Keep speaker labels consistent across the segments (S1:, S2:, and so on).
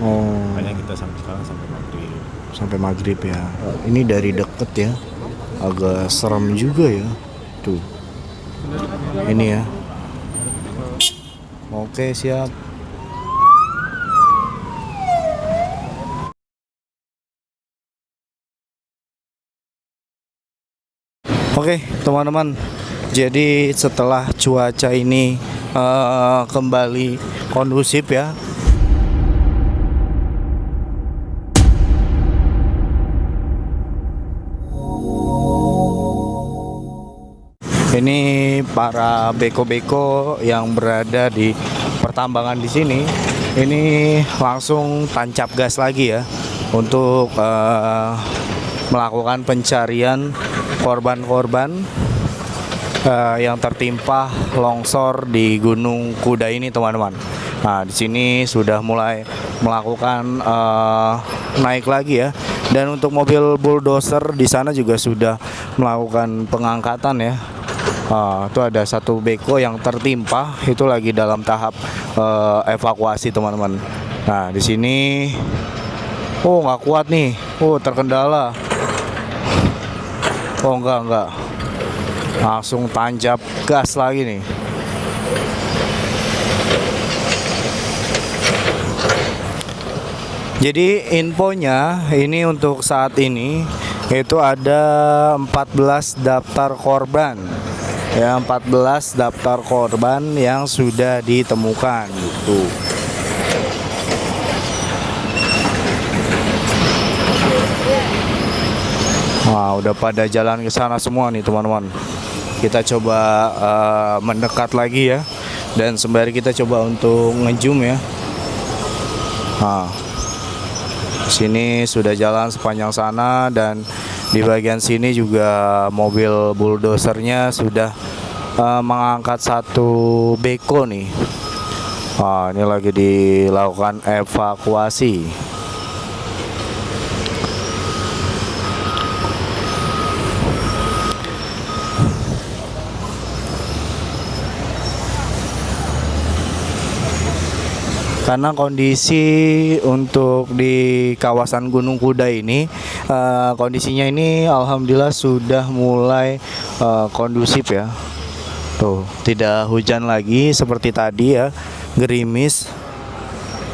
S1: Oh,
S2: Makanya kita sampai sekarang sampai maghrib.
S1: sampai maghrib ya. Ini dari deket ya. Agak serem juga ya. Tuh. Ini ya. Oke, siap. Oke, teman-teman. Jadi setelah cuaca ini kembali kondusif ya. Ini para beko-beko yang berada di pertambangan di sini, ini langsung tancap gas lagi ya untuk melakukan pencarian korban-korban yang tertimpa longsor di Gunung Kuda ini, teman-teman. Nah, di sini sudah mulai melakukan naik lagi ya. Dan untuk mobil bulldozer di sana juga sudah melakukan pengangkatan ya. Itu ada satu beko yang tertimpa, itu lagi dalam tahap evakuasi, teman-teman. Nah, di sini, nggak kuat nih, terkendala. Enggak, langsung tancap gas lagi nih. Jadi infonya ini untuk saat ini itu ada 14 daftar korban. Ya, 14 daftar korban yang sudah ditemukan gitu. Wah, udah pada jalan ke sana semua nih, teman-teman. Kita coba mendekat lagi ya. Dan sembari kita coba untuk ngezoom ya. Nah, sini sudah jalan sepanjang sana, dan di bagian sini juga mobil bulldozernya sudah mengangkat satu beko nih. Ini lagi dilakukan evakuasi. Karena kondisi untuk di kawasan Gunung Kuda ini kondisinya ini alhamdulillah sudah mulai kondusif ya. Tuh, tidak hujan lagi seperti tadi ya, gerimis.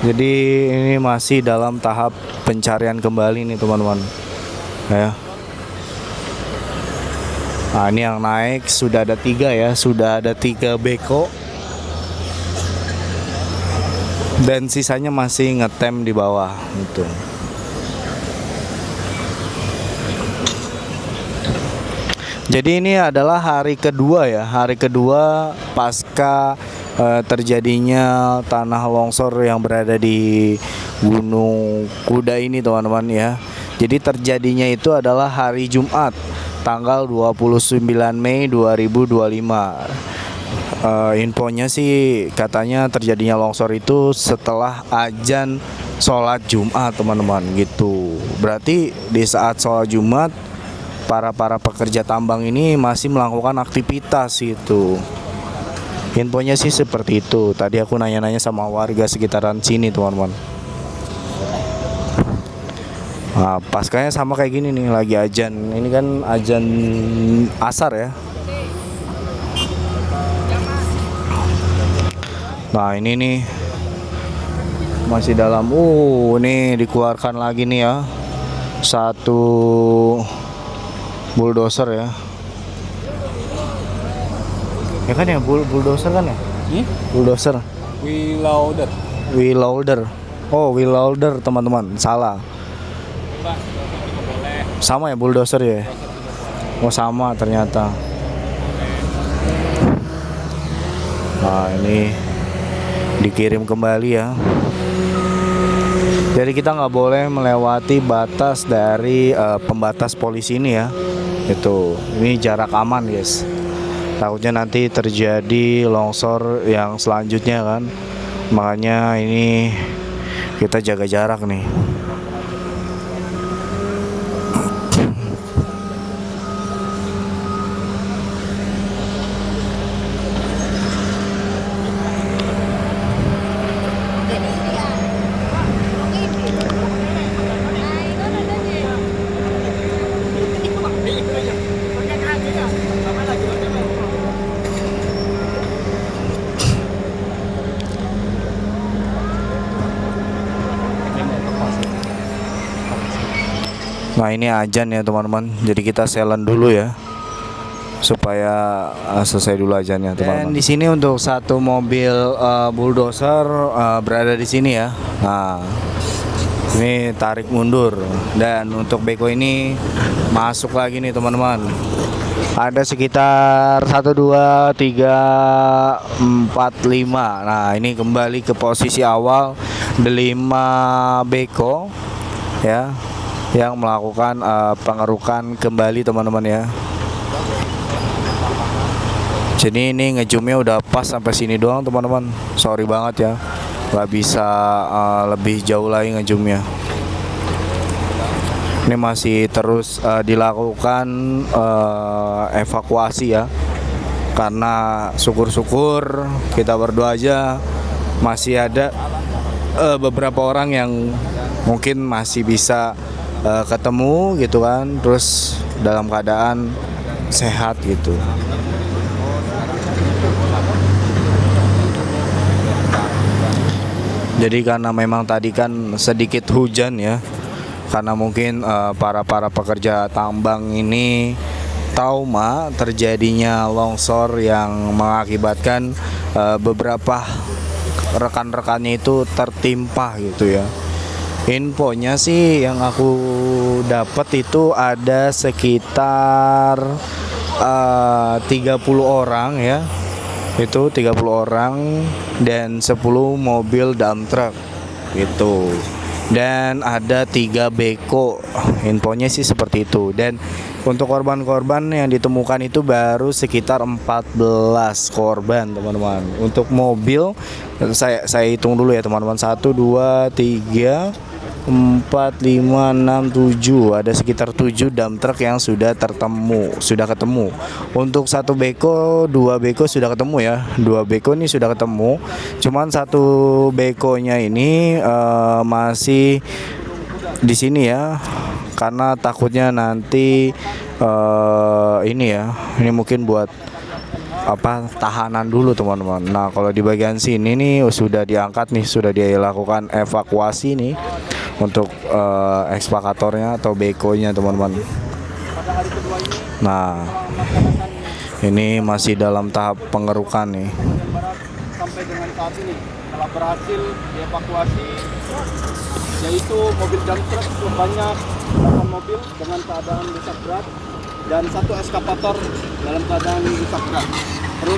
S1: Jadi ini masih dalam tahap pencarian kembali nih, teman-teman. Ya. Nah, ini yang naik sudah ada 3 ya, sudah ada 3 beko. Dan sisanya masih ngetem di bawah gitu. Jadi ini adalah hari kedua ya, hari kedua pasca terjadinya tanah longsor yang berada di Gunung Kuda ini, teman-teman ya. Jadi terjadinya itu adalah hari Jumat tanggal 29 Mei 2025. Infonya sih katanya terjadinya longsor itu setelah azan sholat Jumat, teman-teman gitu. Berarti di saat sholat Jumat para pekerja tambang ini masih melakukan aktivitas itu. Infonya sih seperti itu. Tadi aku nanya-nanya sama warga sekitaran sini, teman-teman. Nah, paskanya sama kayak gini nih, lagi azan. Ini kan azan asar ya. Nah, ini nih masih dalam. Ini dikeluarkan lagi nih ya, satu bulldozer ya. Ya kan ya, bulldozer kan ya? Bulldozer.
S2: Wheel loader.
S1: Wheel loader. Oh, wheel loader, teman-teman. Salah. Sama ya bulldozer ya? Oh, sama ternyata. Nah, ini dikirim kembali ya. Jadi kita nggak boleh melewati batas dari pembatas polisi ini ya. Ini jarak aman, guys. Takutnya nanti terjadi longsor yang selanjutnya kan. Makanya ini kita jaga jarak nih. Nah ini ajan ya teman-teman. Jadi kita silent dulu ya supaya selesai dulu ajannya teman-teman. Dan di sini untuk satu mobil bulldozer berada di sini ya. Nah ini tarik mundur, dan untuk beko ini masuk lagi nih teman-teman. Ada sekitar 1, 2, 3, 4, 5. Nah ini kembali ke posisi awal 5 beko ya yang melakukan pengerukan kembali teman-teman ya. Jadi ini ngezoomnya udah pas sampai sini doang teman-teman. Sorry banget ya, nggak bisa lebih jauh lagi ngezoomnya. Ini masih terus dilakukan evakuasi ya, karena syukur-syukur kita berdoa aja masih ada beberapa orang yang mungkin masih bisa ketemu gitu kan, terus dalam keadaan sehat gitu. Jadi karena memang tadi kan sedikit hujan ya, karena mungkin para pekerja tambang ini trauma terjadinya longsor yang mengakibatkan beberapa rekan-rekannya itu tertimpa gitu ya. Infonya sih yang aku dapat itu ada sekitar 30 orang ya. Itu 30 orang dan 10 mobil dump truck gitu. Dan ada 3 beko, infonya sih seperti itu. Dan untuk korban-korban yang ditemukan itu baru sekitar 14 korban teman-teman. Untuk mobil saya hitung dulu ya teman-teman. 1, 2, 3, 4, 5, 6, 7. Ada sekitar 7 dump truck yang sudah ketemu. Untuk 1 beko, 2 beko sudah ketemu ya. 2 beko ini sudah ketemu. Cuman 1 bekonya ini masih di sini ya. Karena takutnya nanti ini ya. Ini mungkin buat tahanan dulu teman-teman. Nah, kalau di bagian sini nih sudah diangkat nih, sudah dilakukan evakuasi nih untuk ekskavatornya atau bekonya teman-teman. Nah ini masih dalam tahap pengerukan nih.
S3: Sampai dengan saat ini telah berhasil dievakuasi, yaitu mobil dump truck sebanyak 8 mobil dengan keadaan rusak berat dan 1 ekskavator dalam keadaan rusak berat. Perlu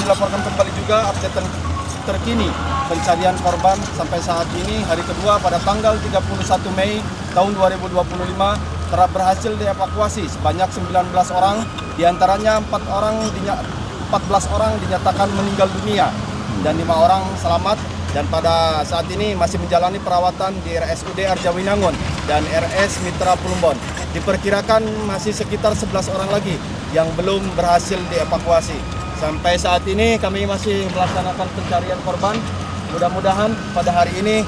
S3: dilaporkan kembali juga update terkini pencarian korban sampai saat ini hari kedua pada tanggal 31 Mei tahun 2025 telah berhasil dievakuasi sebanyak 19 orang, diantaranya 14 orang dinyatakan meninggal dunia dan 5 orang selamat, dan pada saat ini masih menjalani perawatan di RSUD Arjawinangun dan RS Mitra Plumbon. Diperkirakan masih sekitar 11 orang lagi yang belum berhasil dievakuasi. Sampai saat ini kami masih melaksanakan pencarian korban. Mudah-mudahan pada hari ini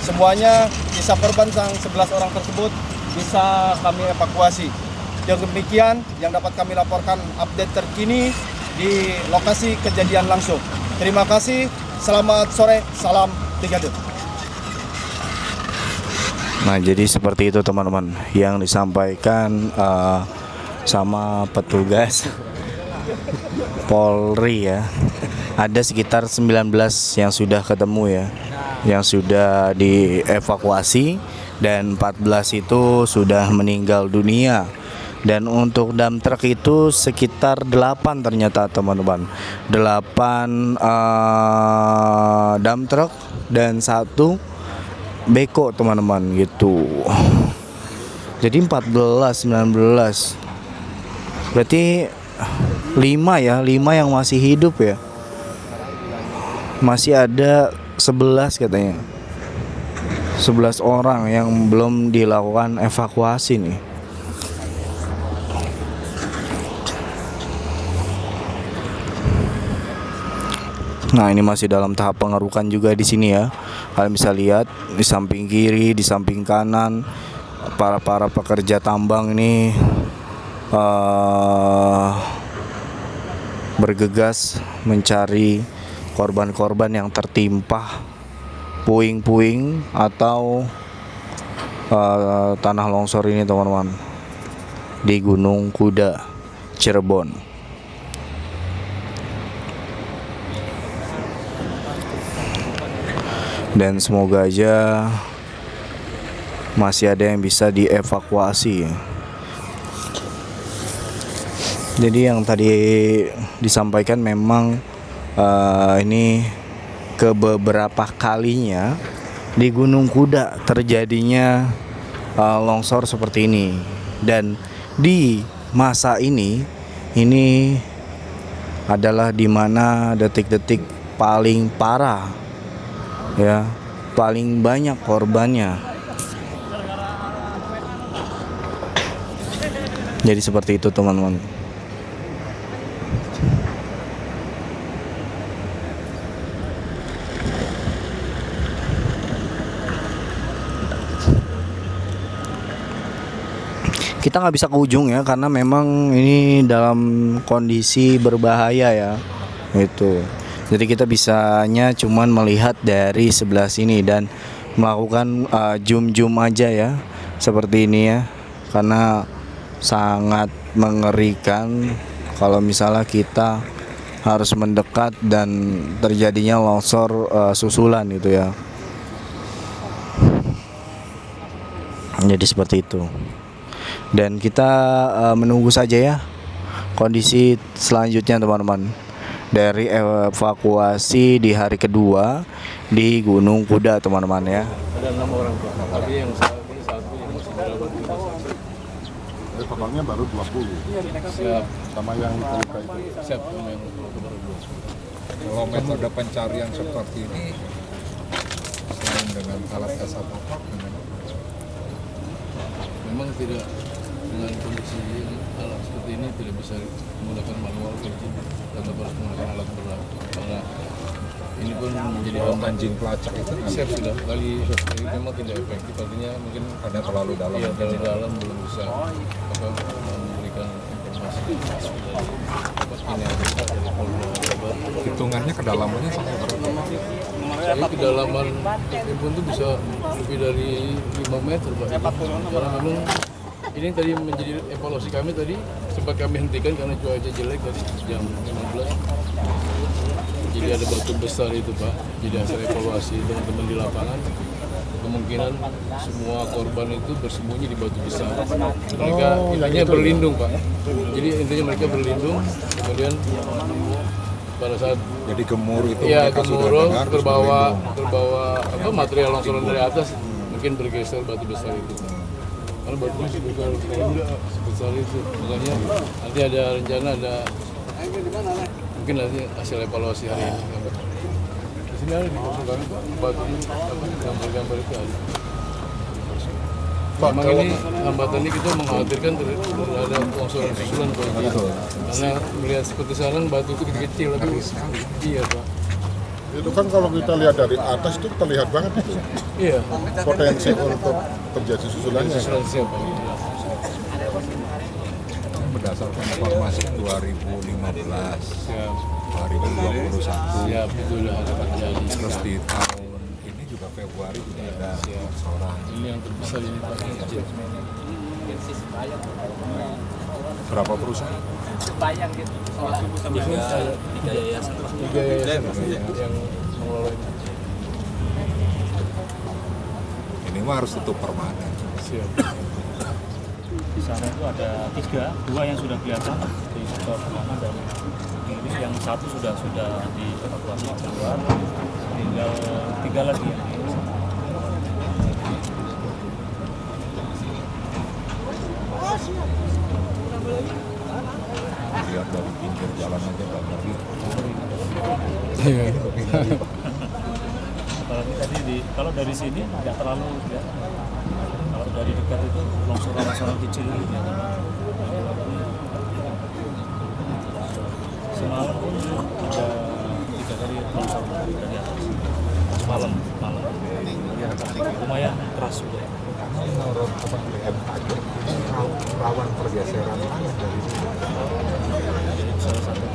S3: semuanya sisa korban yang 11 orang tersebut bisa kami evakuasi. Demikian yang dapat kami laporkan update terkini di lokasi kejadian langsung. Terima kasih, selamat sore, salam Brigade.
S1: Nah jadi seperti itu teman-teman yang disampaikan sama petugas Polri ya. Ada sekitar 19 yang sudah ketemu ya, yang sudah dievakuasi, dan 14 itu sudah meninggal dunia. Dan untuk dump truck itu sekitar 8 ternyata teman-teman. 8 dump truck dan 1 beko teman-teman gitu. Jadi 14, 19. Berarti 5 ya, 5 yang masih hidup ya. Masih ada 11 katanya. 11 orang yang belum dilakukan evakuasi nih. Nah, ini masih dalam tahap pengerukan juga di sini ya. Kalian bisa lihat di samping kiri, di samping kanan para pekerja tambang ini bergegas mencari korban-korban yang tertimpa puing-puing atau tanah longsor ini teman-teman, di Gunung Kuda, Cirebon. Dan semoga aja masih ada yang bisa dievakuasi. Jadi yang tadi disampaikan memang ini ke beberapa kalinya di Gunung Kuda terjadinya longsor seperti ini. Dan di masa ini adalah dimana detik-detik paling parah, ya, paling banyak korbannya. Jadi seperti itu teman-teman. Kita nggak bisa ke ujung ya, karena memang ini dalam kondisi berbahaya ya, itu. Jadi kita bisanya cuman melihat dari sebelah sini dan melakukan zoom aja ya, seperti ini ya, karena sangat mengerikan kalau misalnya kita harus mendekat dan terjadinya longsor susulan itu ya. Jadi seperti itu. Dan kita menunggu saja ya kondisi selanjutnya teman-teman, dari evakuasi di hari kedua di Gunung Kuda teman-teman ya.
S2: Ada 6 orang Pak, tapi yang saat ini yang masih dirawat di rumah sakit.
S4: Totalnya baru 20.
S2: Siap.
S4: Sama yang terluka itu.
S2: Siap, sama yang luka baru 20.
S5: Kalau metode pencarian seperti ini, selain dengan alat kasat mata,
S2: Memang tidak, dengan kondisi alat seperti ini tidak bisa menggunakan manual virgin, tetap harus menggunakan alat berat karena ini pun menjadi
S5: kalau
S2: hambatan.
S5: anjing pelacak itu kan
S2: Siap sudah kali memang tidak efektif, artinya mungkin
S5: karena terlalu dalam.
S2: iya dari dalam belum bisa memberikan informasi yang masuk dari ini yang besar dari Polda Jabar.
S5: Hitungannya kedalamannya sampai berapa?
S2: Jadi kedalaman timbun itu bisa lebih dari 5 meter Pak. Karena memang ini yang tadi menjadi evaluasi kami tadi, sempat kami hentikan karena cuaca jelek tadi jam 15. Jadi ada batu besar itu Pak. Jadi hasil evaluasi teman-teman di lapangan, kemungkinan semua korban itu bersembunyi di batu besar. Mereka intinya berlindung Pak. Jadi intinya mereka berlindung, kemudian pada saat
S5: Jadi gemuruh itu
S2: ya
S5: mereka sudah
S2: gemuruh
S5: dengar, terus
S2: terbawa apa material longsoran dari atas, mungkin bergeser batu besar itu Pak. Karena batu masih besar sebesar itu, makanya nanti ada rencana mungkin nanti hasil evaluasi hari ini. Di sini ada di pos kami Pak, batu gambar-gambar itu ada. Memang ini hambatan ini kita mengkhawatirkan terhadap longsoran susulan Pak. Karena melihat seperti sana batu itu kecil-kecil tapi iya Pak.
S4: Itu kan kalau kita lihat dari atas itu terlihat banget itu
S2: Iya.
S4: potensi untuk terjadi susulannya.
S2: Susulan siapa?
S5: berdasarkan informasi 2015,
S2: Siap.
S5: 2021,
S2: Siap, itu udah ada terjadi.
S5: terus di tahun ini juga Februari juga ada longsoran.
S2: Ini yang terbesar ini Pak. Kecil.
S5: Berapa perusahaan?
S2: Tiga yayasan yang mengelola ini.
S5: Ini mah harus tutup permanen.
S2: Siap.
S6: Di sana itu ada 3, 2 yang sudah kelihatan di sektor pertama dan ini yang satu sudah dievakuasi keluar, tinggal 3 lagi yang di sana.
S5: Lihat dari pinggir jalan aja Pak Ngeri.
S6: Apalagi tadi kalau dari sini nggak terlalu ya. Kalau dari dekat itu longsoran kecil gitu. Semalam pun ada 3 kali longsor dari atas. Malam. Lumayan keras juga.
S5: Menurut BMKG ini rawan pergeseran tanah dari sini.
S6: Salah satu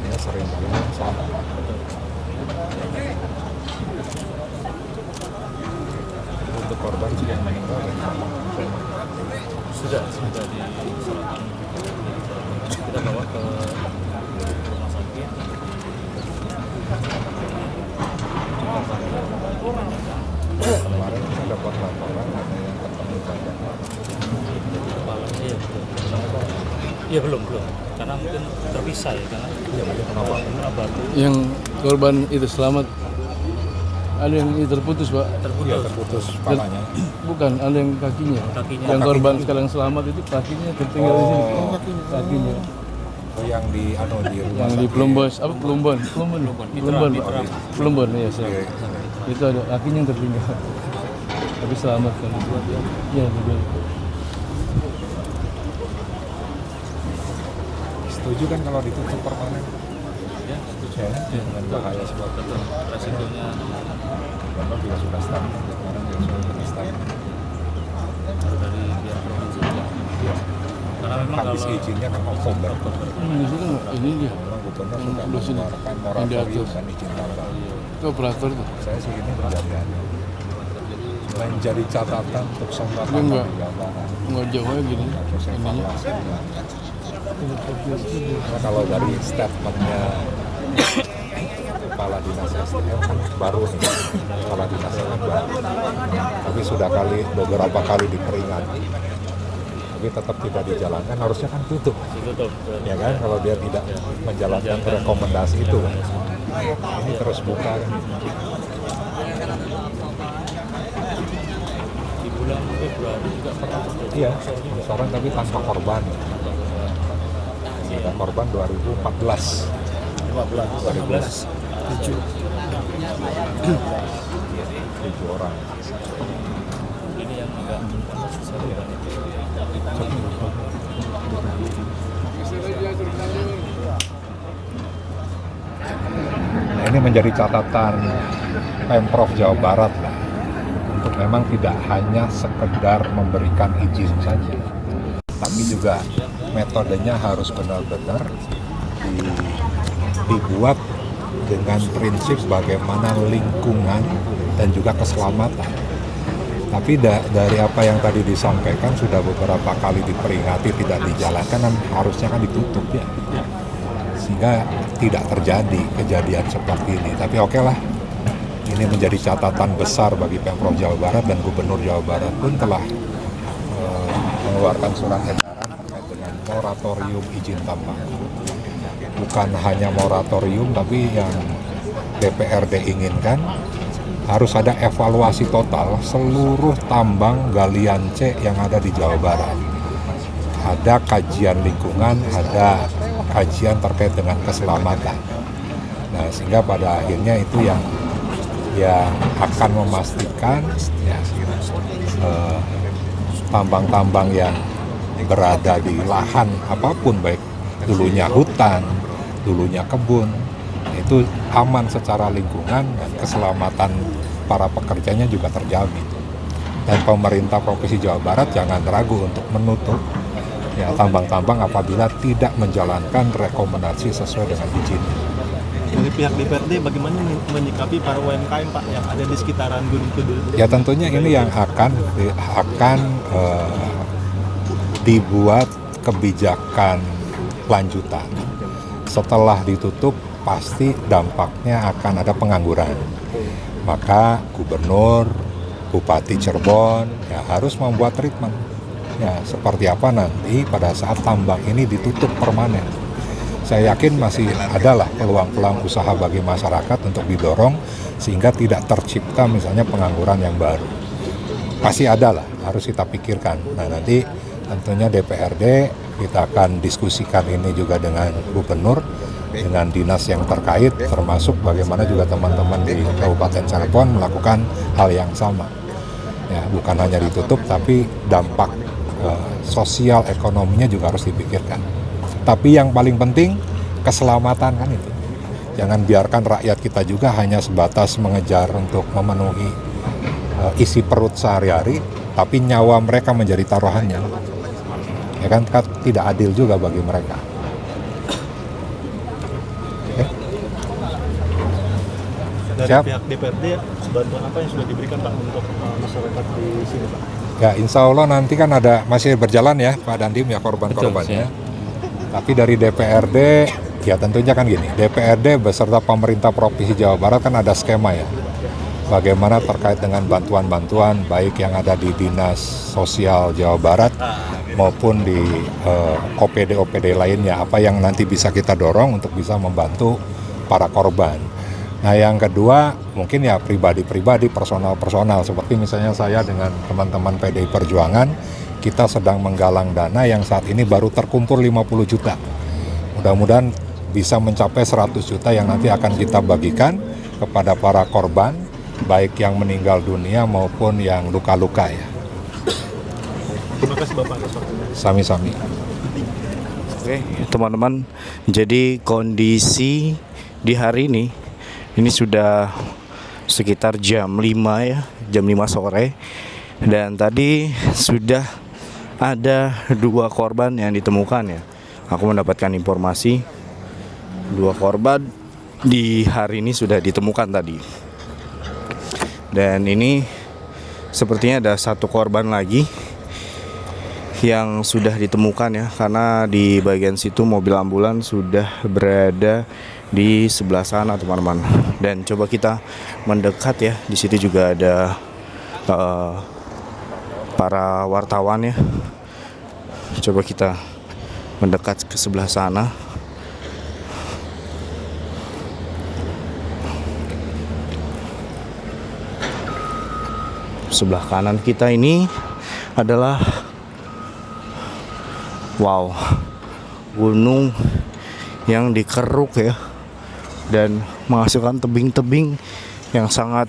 S5: Ya sering banget sama.
S6: Ya belum, karena mungkin terpisah ya, karena batu
S2: Yang korban itu selamat, ada yang terputus Pak.
S5: terputus palanya.
S2: Bukan, ada yang kakinya. Yang korban sekarang selamat itu kakinya tertinggal di sini. Kakinya.
S5: Oh, yang di rumah
S2: Yang di Plumbon, apa Plumbon? Plumbon ya saya. Itu ada kakinya yang tertinggal. Tapi selamat kan. Iya betul.
S5: Setuju kan kalau ditutup permanen?
S6: ya setuju
S5: Ya, dengan bahaya seperti itu.
S6: resikonya
S5: Bapak juga sudah statement, kemarin juga sudah beri statement.
S6: dari pihak provinsi. Karena memang
S5: Habis
S6: kalau
S5: izinnya kan Oktober.
S2: Di sini ini dia.
S5: Memang gubernur sudah
S2: Di sini.
S5: mengeluarkan
S2: Yang
S5: moratorium
S2: diatur.
S5: dan izin tambang.
S2: Itu operator tuh.
S5: Saya sih ini menjadi catatan untuk semua
S2: Ini enggak.
S5: tambang di Jawa Barat.
S2: Nggak jauh aja gini.
S5: Terus
S2: Ininya.
S5: evaluasi. Karena kalau dari statementnya Kepala Dinas SDM kan baru nih, Kepala Dinas SDM baru, tapi sudah beberapa kali diperingati, tapi tetap tidak dijalankan, harusnya kan tutup, ya kan? Kalau dia tidak menjalankan rekomendasi itu, kan? Ini terus buka. Kan?
S6: di bulan Februari juga pernah terjadi
S5: Iya, longsoran tapi tanpa korban. Ada korban 2014. 2014. 7 orang.
S6: ini yang agak
S5: Nah, ini menjadi catatan Pemprov Jawa Barat lah, untuk memang tidak hanya sekedar memberikan izin saja, tapi juga metodenya harus benar-benar dibuat dengan prinsip bagaimana lingkungan dan juga keselamatan. Tapi dari apa yang tadi disampaikan sudah beberapa kali diperingati tidak dijalankan, dan harusnya kan ditutup ya, sehingga tidak terjadi kejadian seperti ini. Tapi oke lah, ini menjadi catatan besar bagi Pemprov Jawa Barat, dan Gubernur Jawa Barat pun telah mengeluarkan surat edaran terkait dengan moratorium izin tambang. Bukan hanya moratorium, tapi yang DPRD inginkan harus ada evaluasi total seluruh tambang galian C yang ada di Jawa Barat. Ada kajian lingkungan, ada kajian terkait dengan keselamatan. Nah, sehingga pada akhirnya itu yang akan memastikan ya, tambang-tambang yang berada di lahan apapun, baik dulunya hutan, dulunya kebun, itu aman secara lingkungan, dan keselamatan para pekerjanya juga terjamin. Dan pemerintah Provinsi Jawa Barat jangan ragu untuk menutup ya tambang-tambang apabila tidak menjalankan rekomendasi sesuai dengan izin.
S3: Dari pihak DPRD bagaimana menyikapi para UMKM Pak yang ada di sekitaran Gunung Kidul?
S5: Ya tentunya ini yang akan dibuat kebijakan lanjutan. Setelah ditutup pasti dampaknya akan ada pengangguran. Maka gubernur, bupati Cirebon ya harus membuat treatment. Ya seperti apa nanti pada saat tambang ini ditutup permanen. Saya yakin masih adalah peluang-peluang usaha bagi masyarakat untuk didorong sehingga tidak tercipta misalnya pengangguran yang baru. Pasti ada lah, harus kita pikirkan. Nah nanti tentunya DPRD kita akan diskusikan ini juga dengan gubernur, dengan dinas yang terkait, termasuk bagaimana juga teman-teman di Kabupaten Cirebon melakukan hal yang sama. Ya, bukan hanya ditutup, tapi dampak sosial ekonominya juga harus dipikirkan. Tapi yang paling penting keselamatan kan itu. Jangan biarkan rakyat kita juga hanya sebatas mengejar untuk memenuhi isi perut sehari-hari, tapi nyawa mereka menjadi taruhannya. Ya kan tidak adil juga bagi mereka.
S3: Dari
S5: Siap.
S3: pihak DPRD bantuan apa yang sudah diberikan Pak untuk masyarakat di sini Pak?
S5: Ya insya Allah nanti kan masih berjalan ya Pak Dandim ya korban-korbannya. Tapi dari DPRD ya tentunya kan gini, DPRD beserta pemerintah Provinsi Jawa Barat kan ada skema ya. bagaimana terkait dengan bantuan-bantuan baik yang ada di Dinas Sosial Jawa Barat maupun di OPD-OPD lainnya, apa yang nanti bisa kita dorong untuk bisa membantu para korban. Nah yang kedua mungkin ya pribadi-pribadi, personal-personal, seperti misalnya saya dengan teman-teman PDI Perjuangan, kita sedang menggalang dana yang saat ini baru terkumpul 50 juta. Mudah-mudahan bisa mencapai 100 juta yang nanti akan kita bagikan kepada para korban, baik yang meninggal dunia maupun yang luka-luka ya.
S6: Terima kasih Bapak atas waktunya.
S5: Sami-sami.
S1: Oke, teman-teman. Jadi kondisi di hari ini sudah sekitar jam 5 ya, jam 5 sore. Dan tadi sudah ada 2 korban yang ditemukan ya. Aku mendapatkan informasi 2 korban di hari ini sudah ditemukan tadi. Dan ini sepertinya ada 1 korban lagi yang sudah ditemukan ya, karena di bagian situ mobil ambulan sudah berada di sebelah sana teman-teman. Dan coba kita mendekat ya, di situ juga ada para wartawan ya. Coba kita mendekat ke sebelah sana. Sebelah kanan kita ini adalah gunung yang dikeruk ya, dan menghasilkan tebing-tebing yang sangat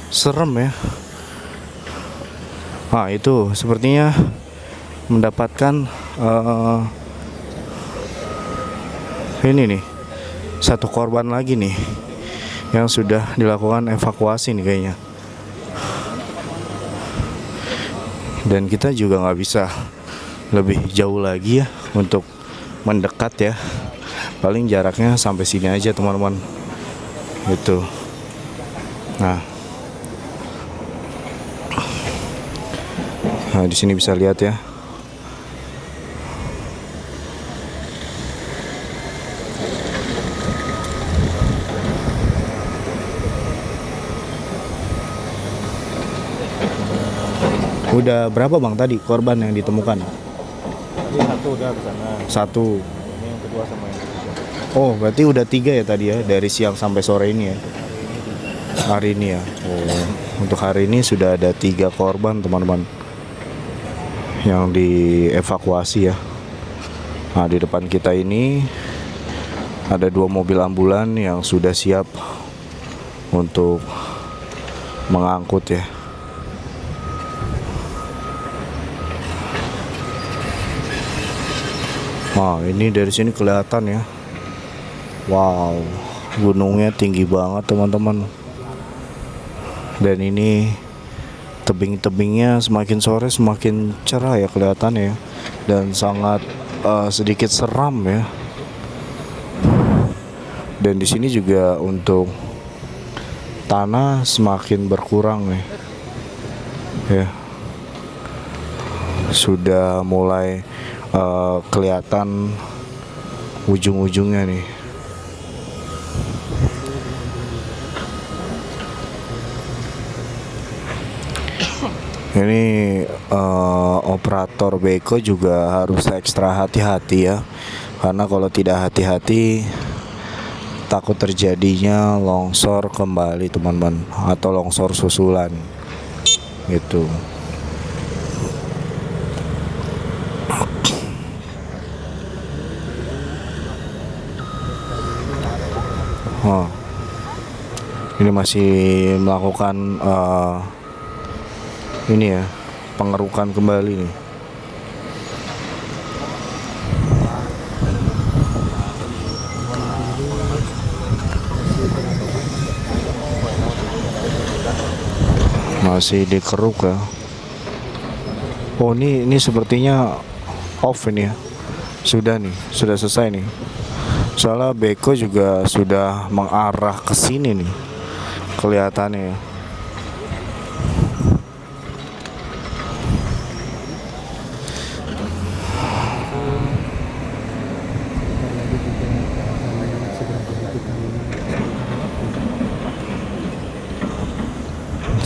S1: serem ya. Nah itu sepertinya mendapatkan ini nih 1 korban lagi nih yang sudah dilakukan evakuasi nih kayaknya. Dan kita juga nggak bisa lebih jauh lagi ya untuk mendekat ya, paling jaraknya sampai sini aja teman-teman itu. Nah di sini bisa lihat ya. Udah berapa bang tadi korban yang ditemukan?
S6: Tadi 1 udah ke sana.
S1: 1.
S6: Ini yang kedua sama yang ketiga.
S1: Oh berarti udah 3 ya tadi ya, dari siang sampai sore ini ya. Hari ini ya. Oh, untuk hari ini sudah ada 3 korban teman-teman yang dievakuasi ya. Nah di depan kita ini ada 2 mobil ambulan yang sudah siap untuk mengangkut ya. Wah ini dari sini kelihatan ya. Wow, gunungnya tinggi banget teman-teman. Dan ini tebing-tebingnya semakin sore semakin cerah ya kelihatannya ya. Dan sangat sedikit seram ya. Dan di sini juga untuk tanah semakin berkurang nih. Ya. Sudah mulai kelihatan ujung-ujungnya nih. Ini operator beko juga harus ekstra hati-hati ya, karena kalau tidak hati-hati takut terjadinya longsor kembali teman-teman, atau longsor susulan gitu. Ini masih melakukan ini ya, pengerukan kembali nih. Masih dikeruk ya. Oh ini sepertinya off ini ya. Sudah nih, sudah selesai nih. Soalnya beko juga sudah mengarah ke sini nih. Kelihatannya ya.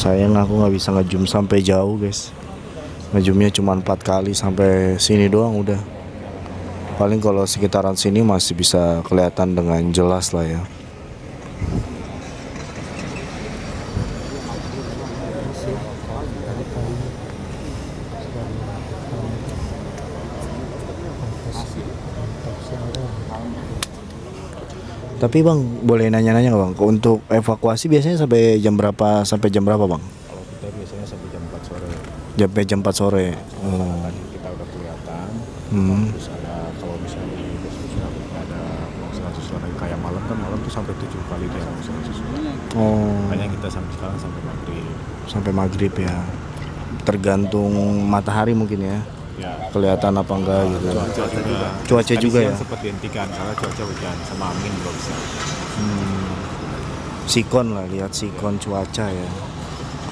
S1: Sayang aku nggak bisa ngezoom sampai jauh guys. Ngezoomnya cuma 4 kali sampai sini doang udah. Paling kalau sekitaran sini masih bisa kelihatan dengan jelas lah ya. Tapi bang, boleh nanya-nanya nggak bang? Untuk evakuasi biasanya sampai jam berapa bang?
S5: Kalau kita biasanya sampai jam 4 sore.
S1: Sampai jam 4 sore. Oh.
S5: Tadi kita udah kelihatan.
S1: Hmm.
S5: Terus kalau misalnya di susulan ada longsoran susulan kayak malam kan, malam tuh sampai 7 kali dia longsoran susulan.
S1: Oh.
S5: Makanya kita sampai sekarang sampai maghrib.
S1: Sampai maghrib ya. Tergantung matahari mungkin ya.
S5: Ya.
S1: Kelihatan apa enggak gitu. Cuaca juga ya.
S5: Sempat dihentikan karena cuaca hujan sama angin belum bisa.
S1: Sikon lah, lihat sikon cuaca ya.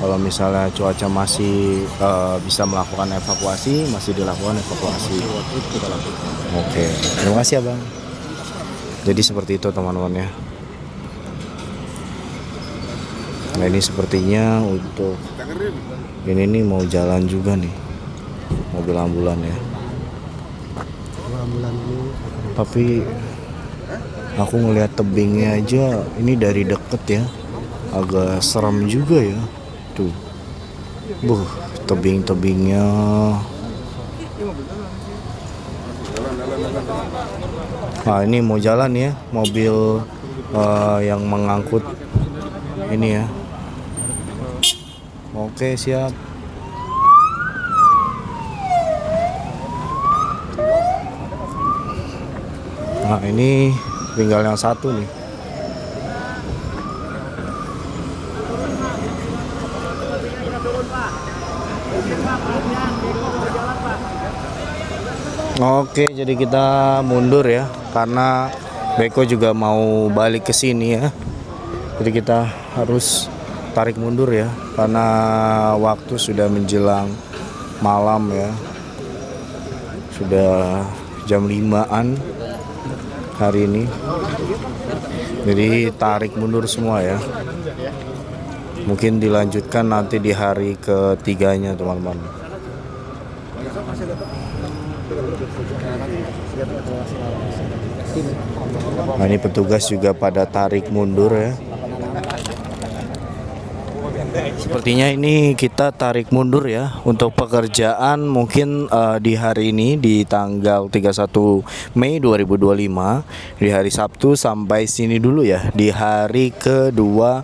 S1: Kalau misalnya cuaca masih bisa melakukan evakuasi, masih dilakukan evakuasi. Oke, terima kasih ya bang. Jadi seperti itu teman-teman ya. Nah ini sepertinya untuk ini nih mau jalan juga nih mobil ambulan ya. Tapi aku ngelihat tebingnya aja ini dari deket ya, agak serem juga ya. Tuh, tebing-tebingnya. Nah ini mau jalan ya, mobil yang mengangkut ini ya. Oke siap. Nah ini tinggal yang satu nih. Oke, jadi kita mundur ya, karena Beko juga mau balik ke sini ya. Jadi kita harus tarik mundur ya, karena waktu sudah menjelang malam ya. Sudah jam 5-an hari ini. Jadi tarik mundur semua ya. Mungkin dilanjutkan nanti di hari ketiganya teman-teman. Nah ini petugas juga pada tarik mundur ya. Sepertinya ini kita tarik mundur ya untuk pekerjaan mungkin di hari ini di tanggal 31 Mei 2025 di hari Sabtu sampai sini dulu ya, di hari kedua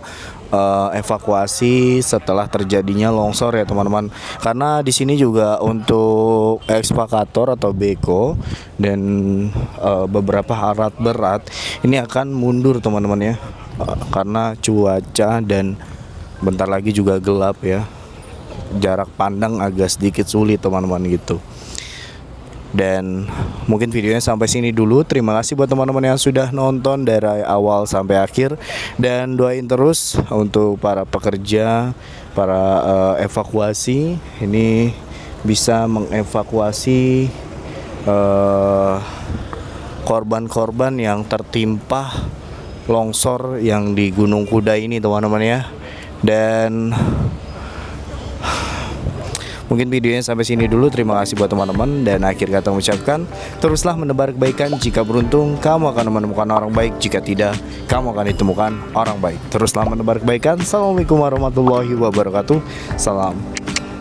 S1: evakuasi setelah terjadinya longsor ya teman-teman. Karena di sini juga untuk ekskavator atau beko dan beberapa alat berat ini akan mundur teman-teman ya, karena cuaca dan bentar lagi juga gelap ya. Jarak pandang agak sedikit sulit teman-teman gitu. Dan mungkin videonya sampai sini dulu. Terima kasih buat teman-teman yang sudah nonton dari awal sampai akhir. Dan doain terus untuk para pekerja, para evakuasi ini bisa mengevakuasi korban-korban yang tertimpa longsor yang di Gunung Kuda ini teman-teman ya. Dan mungkin videonya sampai sini dulu. Terima kasih buat teman-teman. Dan akhir kata mengucapkan, teruslah menebar kebaikan. Jika beruntung, kamu akan menemukan orang baik. Jika tidak, kamu akan ditemukan orang baik. Teruslah menebar kebaikan. Assalamualaikum warahmatullahi wabarakatuh. Salam.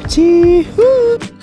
S1: Cihuy.